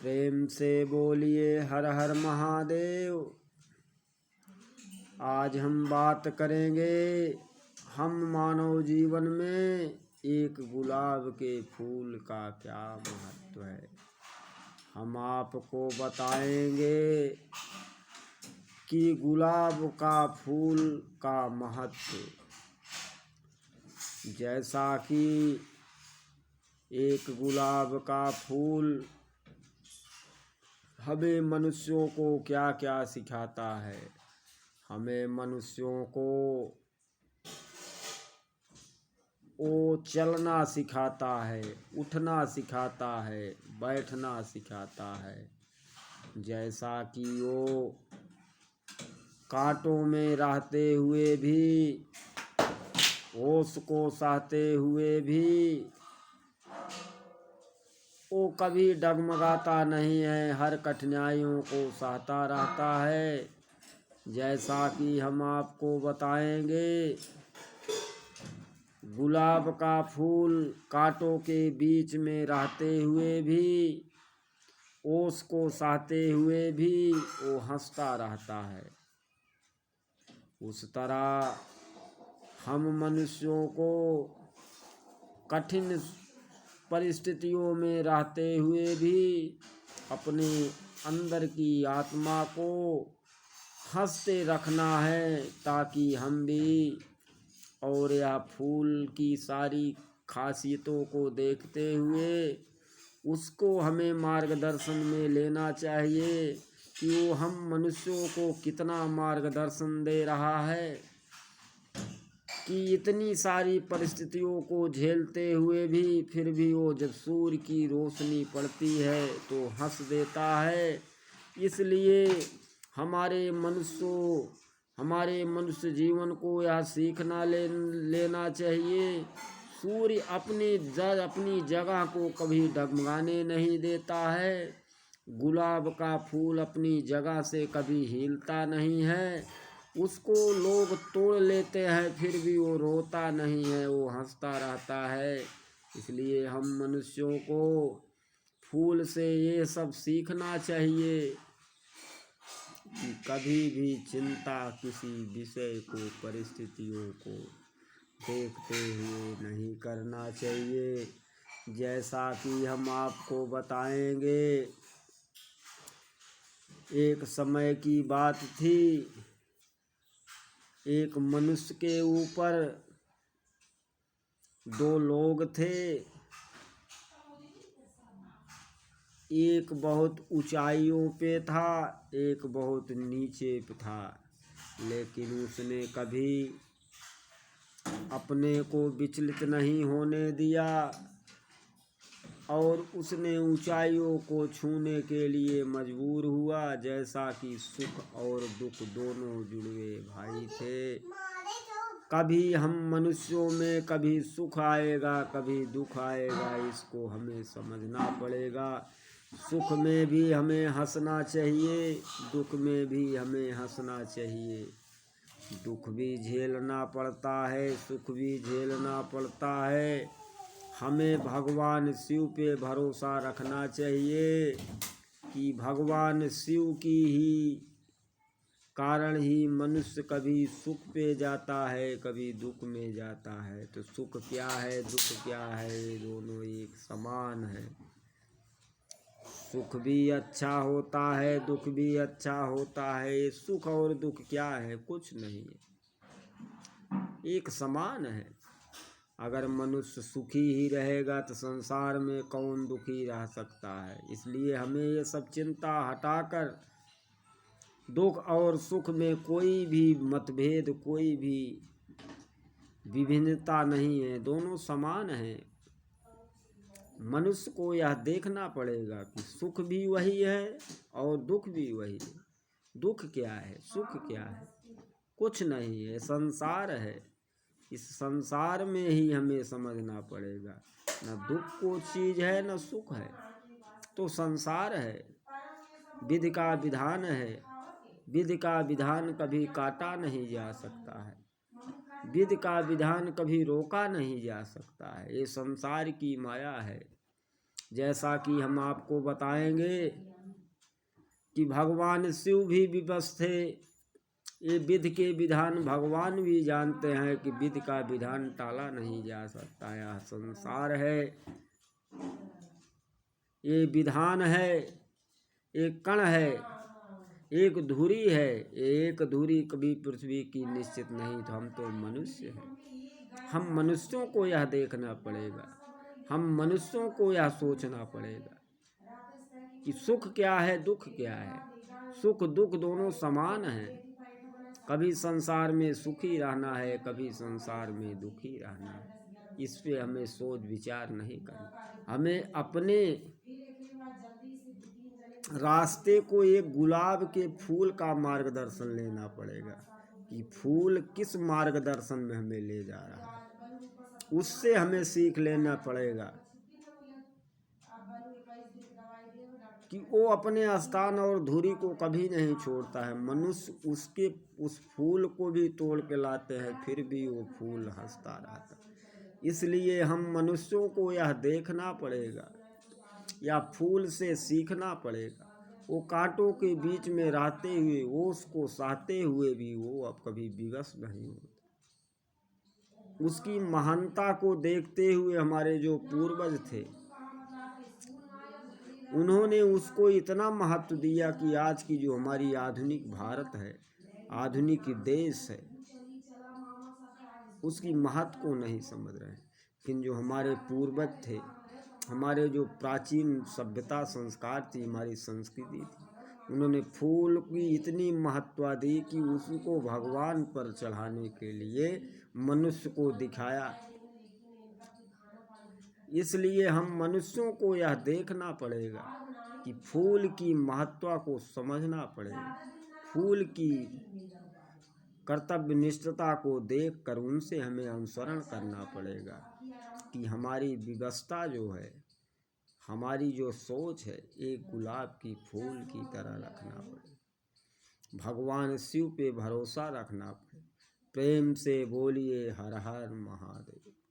प्रेम से बोलिए हर हर महादेव। आज हम बात करेंगे हम मानव जीवन में एक गुलाब के फूल का क्या महत्व है। हम आपको बताएंगे कि गुलाब का फूल का महत्व। जैसा कि एक गुलाब का फूल हमें मनुष्यों को क्या क्या सिखाता है। हमें मनुष्यों को वो चलना सिखाता है, उठना सिखाता है, बैठना सिखाता है। जैसा कि वो कांटों में रहते हुए भी, ओस को सहते हुए भी वो कभी डगमगाता नहीं है, हर कठिनाइयों को सहता रहता है। जैसा कि हम आपको बताएंगे गुलाब का फूल कांटों के बीच में रहते हुए भी, ओस को सहते हुए भी वो हंसता रहता है। उस तरह हम मनुष्यों को कठिन परिस्थितियों में रहते हुए भी अपने अंदर की आत्मा को हंसते रखना है, ताकि हम भी और यह फूल की सारी खासियतों को देखते हुए उसको हमें मार्गदर्शन में लेना चाहिए कि वो हम मनुष्यों को कितना मार्गदर्शन दे रहा है कि इतनी सारी परिस्थितियों को झेलते हुए भी फिर भी वो जब सूर्य की रोशनी पड़ती है तो हंस देता है। इसलिए हमारे मनुष्य जीवन को यह सीखना लेना चाहिए। सूर्य अपनी जगह को कभी डगमगाने नहीं देता है। गुलाब का फूल अपनी जगह से कभी हिलता नहीं है। उसको लोग तोड़ लेते हैं फिर भी वो रोता नहीं है, वो हंसता रहता है। इसलिए हम मनुष्यों को फूल से ये सब सीखना चाहिए कि कभी भी चिंता किसी विषय को, परिस्थितियों को देखते हुए नहीं करना चाहिए। जैसा कि हम आपको बताएंगे एक समय की बात थी, एक मनुष्य के ऊपर दो लोग थे। एक बहुत ऊंचाइयों पे था, एक बहुत नीचे पे था। लेकिन उसने कभी अपने को विचलित नहीं होने दिया और उसने ऊंचाइयों को छूने के लिए मजबूर हुआ। जैसा कि सुख और दुख दोनों जुड़वे भाई थे। कभी हम मनुष्यों में कभी सुख आएगा, कभी दुख आएगा, इसको हमें समझना पड़ेगा। सुख में भी हमें हंसना चाहिए, दुख में भी हमें हंसना चाहिए। दुख भी झेलना पड़ता है, सुख भी झेलना पड़ता है। हमें भगवान शिव पे भरोसा रखना चाहिए कि भगवान शिव की ही कारण ही मनुष्य कभी सुख पे जाता है, कभी दुख में जाता है। तो सुख क्या है, दुख क्या है, ये दोनों एक समान है। सुख भी अच्छा होता है, दुख भी अच्छा होता है। ये सुख और दुख क्या है, कुछ नहीं है, एक समान है। अगर मनुष्य सुखी ही रहेगा तो संसार में कौन दुखी रह सकता है। इसलिए हमें ये सब चिंता हटाकर दुख और सुख में कोई भी मतभेद, कोई भी विभिन्नता नहीं है, दोनों समान हैं। मनुष्य को यह देखना पड़ेगा कि सुख भी वही है और दुख भी वही है। दुख क्या है, सुख क्या है, कुछ नहीं है, संसार है। इस संसार में ही हमें समझना पड़ेगा, न दुख को चीज है न सुख है, तो संसार है। विधि का विधान है, विधि का विधान कभी काटा नहीं जा सकता है, विधि का विधान कभी रोका नहीं जा सकता है। ये संसार की माया है। जैसा कि हम आपको बताएंगे कि भगवान शिव भी विवश थे। ये विधि के विधान भगवान भी जानते हैं कि विधि का विधान टाला नहीं जा सकता। यह संसार है, ये विधान है, एक कण है, एक धुरी है। एक धुरी कभी पृथ्वी की निश्चित नहीं, तो हम तो मनुष्य हैं। हम मनुष्यों को यह देखना पड़ेगा, हम मनुष्यों को यह सोचना पड़ेगा कि सुख क्या है, दुख क्या है। सुख दुख दोनों समान हैं। कभी संसार में सुखी रहना है, कभी संसार में दुखी रहना है। इस पे हमें सोच विचार नहीं करना। हमें अपने रास्ते को एक गुलाब के फूल का मार्गदर्शन लेना पड़ेगा कि फूल किस मार्गदर्शन में हमें ले जा रहा है। उससे हमें सीख लेना पड़ेगा कि वो अपने स्थान और धुरी को कभी नहीं छोड़ता है। मनुष्य उसके उस फूल को भी तोड़ के लाते हैं, फिर भी वो फूल हंसता रहता है। इसलिए हम मनुष्यों को यह देखना पड़ेगा या फूल से सीखना पड़ेगा। वो कांटों के बीच में रहते हुए, ओस को सहते हुए भी वो अब कभी विवश नहीं होता। उसकी महानता को देखते हुए हमारे जो पूर्वज थे, उन्होंने उसको इतना महत्व दिया कि आज की जो हमारी आधुनिक भारत है, आधुनिक देश है, उसकी महत्व को नहीं समझ रहे हैं। लेकिन जो हमारे पूर्वज थे, हमारे जो प्राचीन सभ्यता संस्कार थी, हमारी संस्कृति थी, उन्होंने फूल की इतनी महत्व दी कि उसको भगवान पर चढ़ाने के लिए मनुष्य को दिखाया। इसलिए हम मनुष्यों को यह देखना पड़ेगा कि फूल की महत्व को समझना पड़ेगा। फूल की कर्तव्य निष्ठता को देखकर उनसे हमें अनुसरण करना पड़ेगा कि हमारी व्यवस्था जो है, हमारी जो सोच है, एक गुलाब की फूल की तरह रखना पड़ेगा। भगवान शिव पे भरोसा रखना पड़ेगा। प्रेम से बोलिए हर हर महादेव।